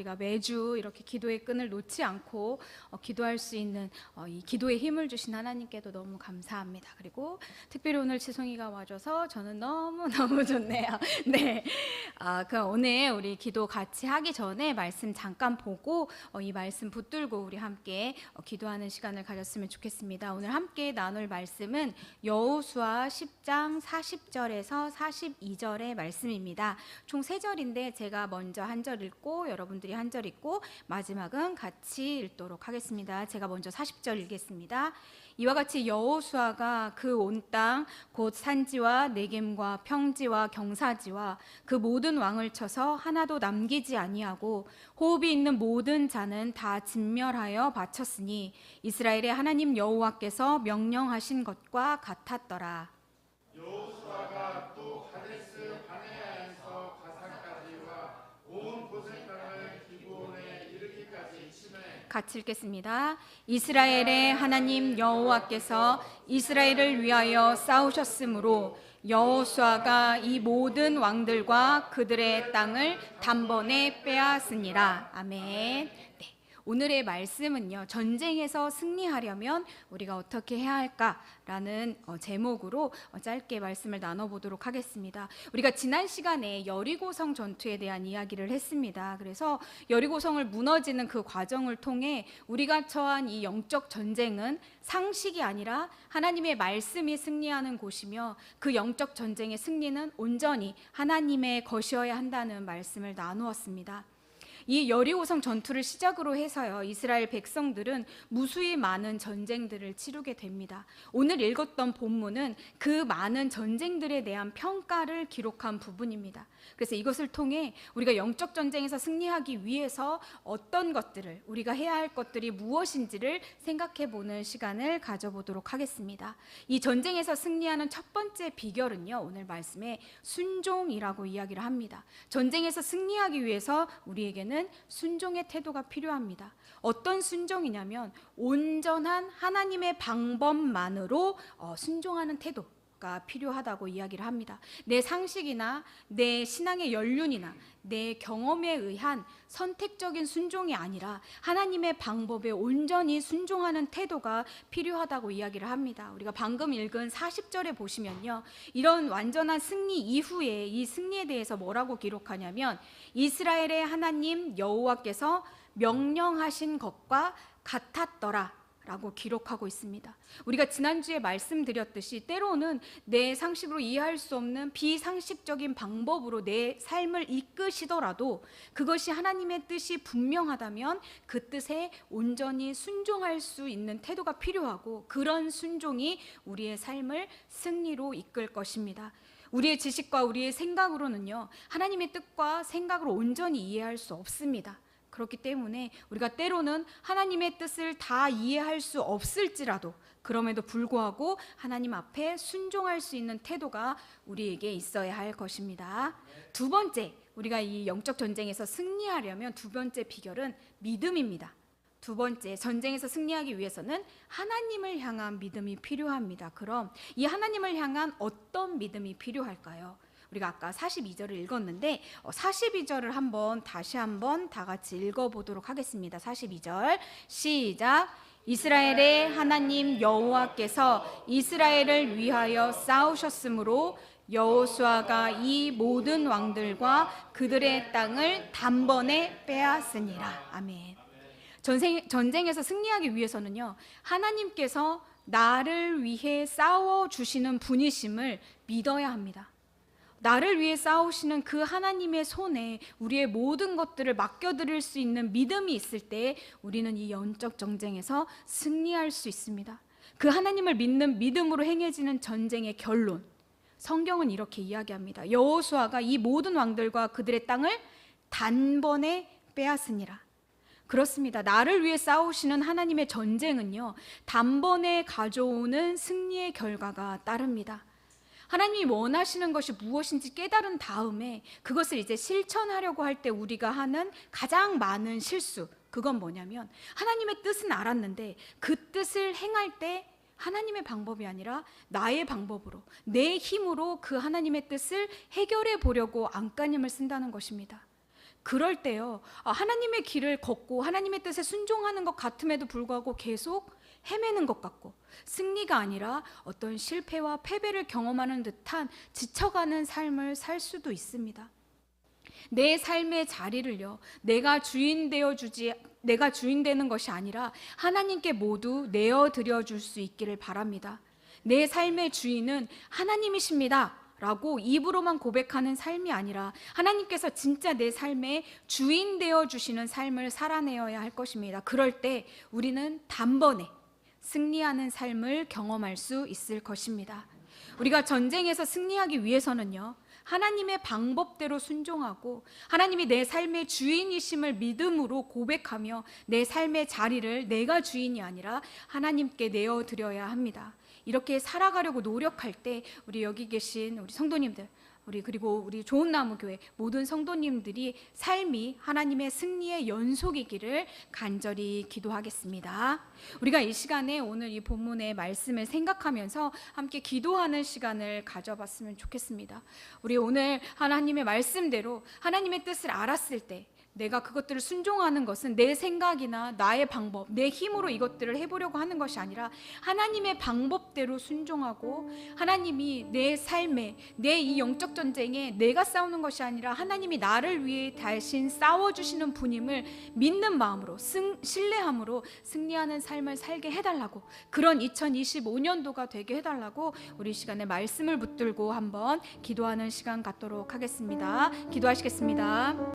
우리가 매주 이렇게 기도의 끈을 놓지 않고 기도할 수 있는 이 기도의 힘을 주신 하나님께도 너무 감사합니다. 그리고 특별히 오늘 지송이가 와줘서 저는 너무 좋네요. 네, 그럼 오늘 우리 기도 같이 하기 전에 말씀 잠깐 보고 이 말씀 붙들고 우리 함께 기도하는 시간을 가졌으면 좋겠습니다. 오늘 함께 나눌 말씀은 여호수아 10장 40절에서 42절의 말씀입니다. 총 3절인데 제가 먼저 한 절 읽고 여러분들이 한 절 읽고 마지막은 같이 읽도록 하겠습니다. 제가 먼저 40절 읽겠습니다. 이와 같이 여호수아가 그 온 땅 곧 산지와 네겜과 평지와 경사지와 그 모든 왕을 쳐서 하나도 남기지 아니하고 호흡이 있는 모든 자는 다 진멸하여 바쳤으니 이스라엘의 하나님 여호와께서 명령하신 것과 같았더라. 여호수아가 또 가데스 바네아에서 가산까지와 온 고센 땅을 기브온에 이르기까지 치매. 같이 읽겠습니다. 이스라엘의 하나님 여호와께서 이스라엘을 위하여 싸우셨으므로 여호수아가 이 모든 왕들과 그들의 땅을 단번에 빼앗으니라. 아멘. 네. 오늘의 말씀은요, 전쟁에서 승리하려면 우리가 어떻게 해야 할까라는 제목으로 짧게 말씀을 나눠보도록 하겠습니다. 우리가 지난 시간에 여리고성 전투에 대한 이야기를 했습니다. 그래서 여리고성을 무너지는 그 과정을 통해 우리가 처한 이 영적 전쟁은 상식이 아니라 하나님의 말씀이 승리하는 곳이며 그 영적 전쟁의 승리는 온전히 하나님의 것이어야 한다는 말씀을 나누었습니다. 이 여리고성 전투를 시작으로 해서요, 이스라엘 백성들은 무수히 많은 전쟁들을 치르게 됩니다. 오늘 읽었던 본문은 그 많은 전쟁들에 대한 평가를 기록한 부분입니다. 그래서 이것을 통해 우리가 영적 전쟁에서 승리하기 위해서 어떤 것들을, 우리가 해야 할 것들이 무엇인지를 생각해 보는 시간을 가져보도록 하겠습니다. 이 전쟁에서 승리하는 첫 번째 비결은요, 오늘 말씀에 순종이라고 이야기를 합니다. 전쟁에서 승리하기 위해서 우리에게는 순종의 태도가 필요합니다. 어떤 순종이냐면 온전한 하나님의 방법만으로 순종하는 태도가 필요하다고 이야기를 합니다. 내 상식이나 내 신앙의 연륜이나 내 경험에 의한 선택적인 순종이 아니라 하나님의 방법에 온전히 순종하는 태도가 필요하다고 이야기를 합니다. 우리가 방금 읽은 40절에 보시면요, 이런 완전한 승리 이후에 이 승리에 대해서 뭐라고 기록하냐면 이스라엘의 하나님 여호와께서 명령하신 것과 같았더라 라고 기록하고 있습니다. 우리가 지난주에 말씀드렸듯이 때로는 내 상식으로 이해할 수 없는 비상식적인 방법으로 내 삶을 이끄시더라도 그것이 하나님의 뜻이 분명하다면 그 뜻에 온전히 순종할 수 있는 태도가 필요하고, 그런 순종이 우리의 삶을 승리로 이끌 것입니다. 우리의 지식과 우리의 생각으로는요, 하나님의 뜻과 생각을 온전히 이해할 수 없습니다. 그렇기 때문에 우리가 때로는 하나님의 뜻을 다 이해할 수 없을지라도 그럼에도 불구하고 하나님 앞에 순종할 수 있는 태도가 우리에게 있어야 할 것입니다. 두 번째, 우리가 이 영적 전쟁에서 승리하려면 두 번째 비결은 믿음입니다. 두 번째, 전쟁에서 승리하기 위해서는 하나님을 향한 믿음이 필요합니다. 그럼 이 하나님을 향한 어떤 믿음이 필요할까요? 우리가 아까 42절을 읽었는데 42절을 다시 한번 다 같이 읽어보도록 하겠습니다. 42절 시작. 이스라엘의 하나님 여호와께서 이스라엘을 위하여 싸우셨으므로 여호수아가 이 모든 왕들과 그들의 땅을 단번에 빼앗으니라. 아멘. 전쟁에서 승리하기 위해서는요, 하나님께서 나를 위해 싸워주시는 분이심을 믿어야 합니다. 나를 위해 싸우시는 그 하나님의 손에 우리의 모든 것들을 맡겨드릴 수 있는 믿음이 있을 때 우리는 이 영적 전쟁에서 승리할 수 있습니다. 그 하나님을 믿는 믿음으로 행해지는 전쟁의 결론, 성경은 이렇게 이야기합니다. 여호수아가 이 모든 왕들과 그들의 땅을 단번에 빼앗으니라. 그렇습니다. 나를 위해 싸우시는 하나님의 전쟁은요, 단번에 가져오는 승리의 결과가 따릅니다. 하나님이 원하시는 것이 무엇인지 깨달은 다음에 그것을 이제 실천하려고 할 때 우리가 하는 가장 많은 실수, 그건 뭐냐면 하나님의 뜻은 알았는데 그 뜻을 행할 때 하나님의 방법이 아니라 나의 방법으로, 내 힘으로 그 하나님의 뜻을 해결해 보려고 안간힘을 쓴다는 것입니다. 그럴 때요, 하나님의 길을 걷고 하나님의 뜻에 순종하는 것 같음에도 불구하고 계속 헤매는 것 같고, 승리가 아니라 어떤 실패와 패배를 경험하는 듯한 지쳐가는 삶을 살 수도 있습니다. 내 삶의 자리를요, 내가 주인 되는 것이 아니라 하나님께 모두 내어 드려 줄 수 있기를 바랍니다. 내 삶의 주인은 하나님이십니다 라고 입으로만 고백하는 삶이 아니라 하나님께서 진짜 내 삶의 주인 되어 주시는 삶을 살아내어야 할 것입니다. 그럴 때 우리는 단번에 승리하는 삶을 경험할 수 있을 것입니다. 우리가 전쟁에서 승리하기 위해서는요, 하나님의 방법대로 순종하고 하나님이 내 삶의 주인이심을 믿음으로 고백하며 내 삶의 자리를 내가 주인이 아니라 하나님께 내어드려야 합니다. 이렇게 살아가려고 노력할 때 우리 여기 계신 우리 성도님들, 그리고 우리 좋은 나무 교회 모든 성도님들이 삶이 하나님의 승리의 연속이기를 간절히 기도하겠습니다. 우리가 이 시간에 오늘 이 본문의 말씀을 생각하면서 함께 기도하는 시간을 가져봤으면 좋겠습니다. 우리 오늘 하나님의 말씀대로 하나님의 뜻을 알았을 때 내가 그것들을 순종하는 것은 내 생각이나 나의 방법, 내 힘으로 이것들을 해보려고 하는 것이 아니라 하나님의 방법대로 순종하고, 하나님이 내 삶에, 내 이 영적 전쟁에 내가 싸우는 것이 아니라 하나님이 나를 위해 대신 싸워주시는 분임을 믿는 마음으로, 신뢰함으로 승리하는 삶을 살게 해달라고, 그런 2025년도가 되게 해달라고 우리 시간에 말씀을 붙들고 한번 기도하는 시간 갖도록 하겠습니다. 기도하시겠습니다.